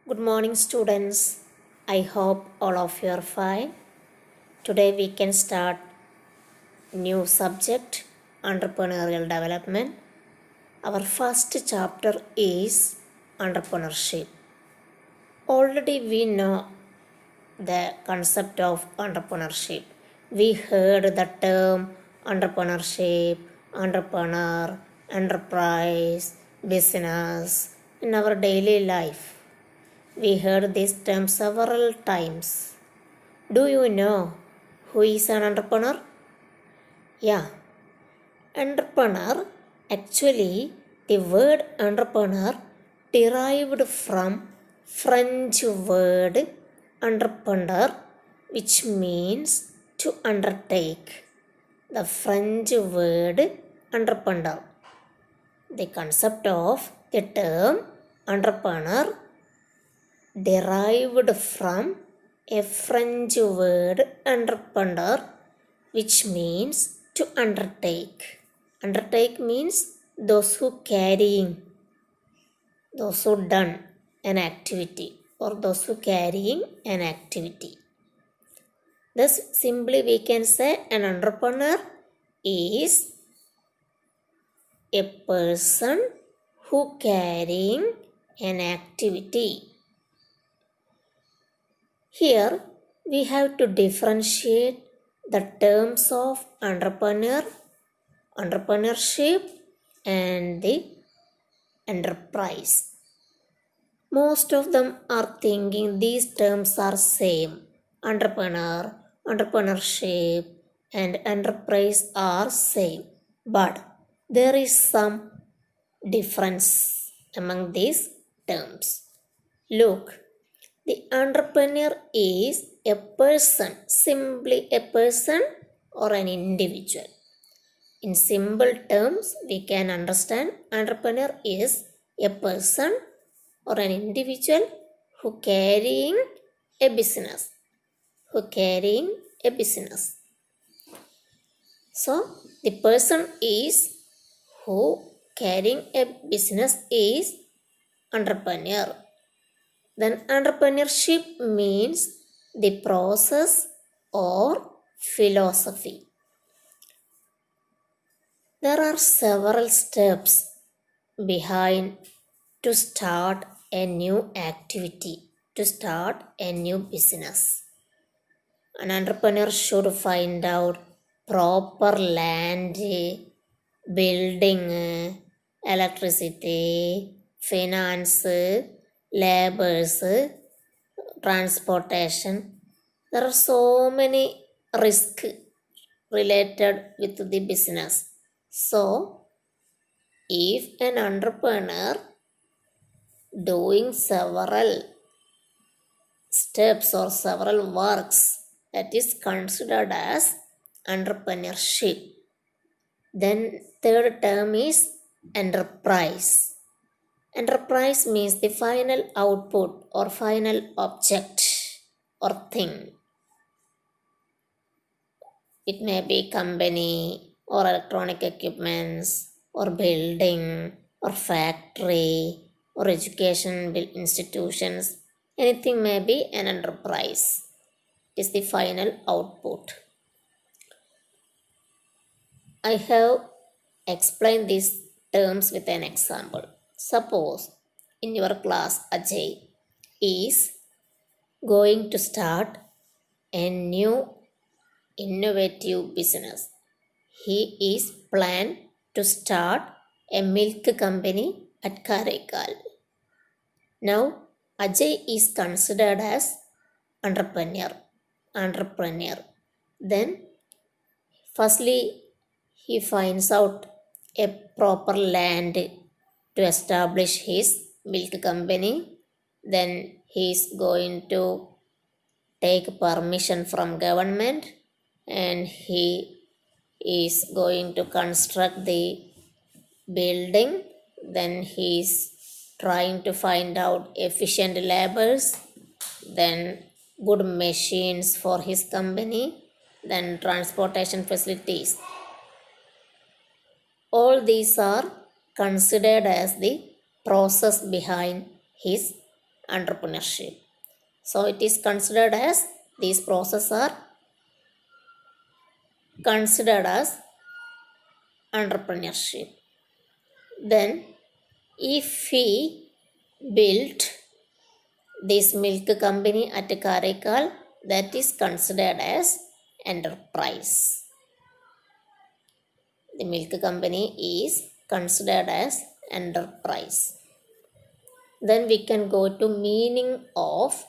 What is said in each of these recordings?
Good morning, students. I hope all of you are fine. Today we can start new subject entrepreneurial development. Our first chapter is entrepreneurship. Already we know the concept of entrepreneurship. We heard the term entrepreneurship, entrepreneur, enterprise, business in our daily life. We heard this term several times. Do you know who is an entrepreneur? Yeah, entrepreneur, actually, the word entrepreneur derived from French word entrepreneur, which means to undertake. The French word entrepreneur. The concept of the term entrepreneur derived from a French word entrepreneur, which means to undertake. Undertake means those who carrying, those who done an activity, or those who carrying an activity. Thus, simply we can say an entrepreneur is a person who carrying an activity. Here we have to differentiate the terms of entrepreneur, entrepreneurship, and the enterprise. Most of them are thinking these terms are same. Entrepreneur, entrepreneurship, and enterprise are same. But there is some difference among these terms. Look, the entrepreneur is a person, simply a person or an individual. In simple terms, we can understand entrepreneur is a person or an individual who carrying a business. Who carrying a business. So, the person is who carrying a business is entrepreneur. Then entrepreneurship means the process or philosophy. There are several steps behind to start a new activity, to start a new business. An entrepreneur should find out proper land, building, electricity, finance, labors, transportation. There are so many risks related with the business. So, if an entrepreneur doing several steps or several works, that is considered as entrepreneurship. Then third term is enterprise. Enterprise means the final output or final object or thing. It may be company or electronic equipments or building or factory or education institutions. Anything may be an enterprise. It is the final output. I have explained these terms with an example. Suppose in your class Ajay is going to start a new innovative business. He is planned to start a milk company at Karaikal. Now Ajay is considered as entrepreneur. Then firstly he finds out a proper land to establish his milk company. Then he is going to take permission from government and he is going to construct the building. Then he is trying to find out efficient labors, then good machines for his company, then transportation facilities. All these are considered as the process behind his entrepreneurship. So it is considered as, these processes are considered as entrepreneurship. Then if he built this milk company at Karaikal, that is considered as enterprise. The milk company is considered as enterprise. Then we can go to meaning of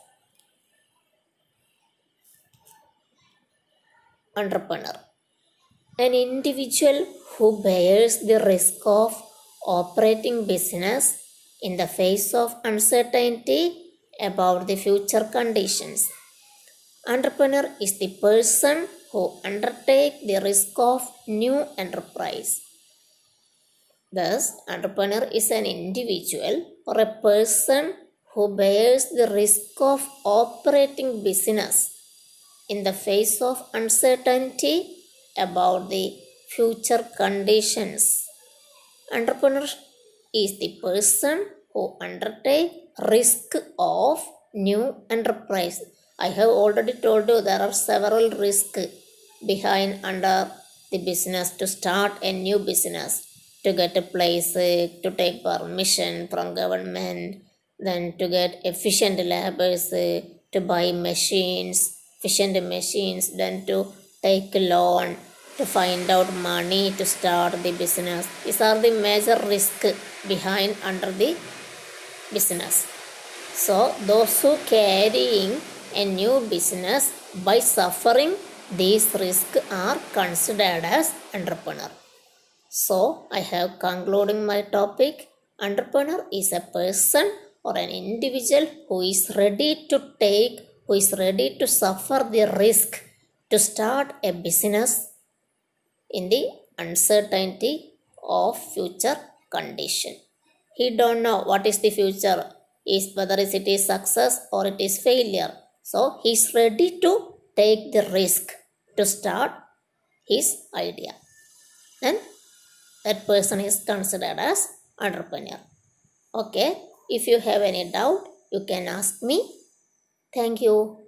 entrepreneur. An individual who bears the risk of operating business in the face of uncertainty about the future conditions. Entrepreneur is the person who undertakes the risk of new enterprise. Thus, entrepreneur is an individual or a person who bears the risk of operating business in the face of uncertainty about the future conditions. Entrepreneur is the person who undertakes risk of new enterprise. I have already told you there are several risks behind under the business to start a new business. To get a place, to take permission from government, then to get efficient labors, to buy machines, efficient machines, then to take loan, to find out money to start the business. These are the major risks behind under the business. So those who carrying a new business by suffering these risks are considered as entrepreneur. So I have concluding my topic. Entrepreneur is a person or an individual who is ready to suffer the risk to start a business in the uncertainty of future condition. He don't know what is the future, whether it is success or it is failure. So he is ready to take the risk to start his idea. Then that person is considered as entrepreneur. Okay, if you have any doubt, you can ask me. Thank you.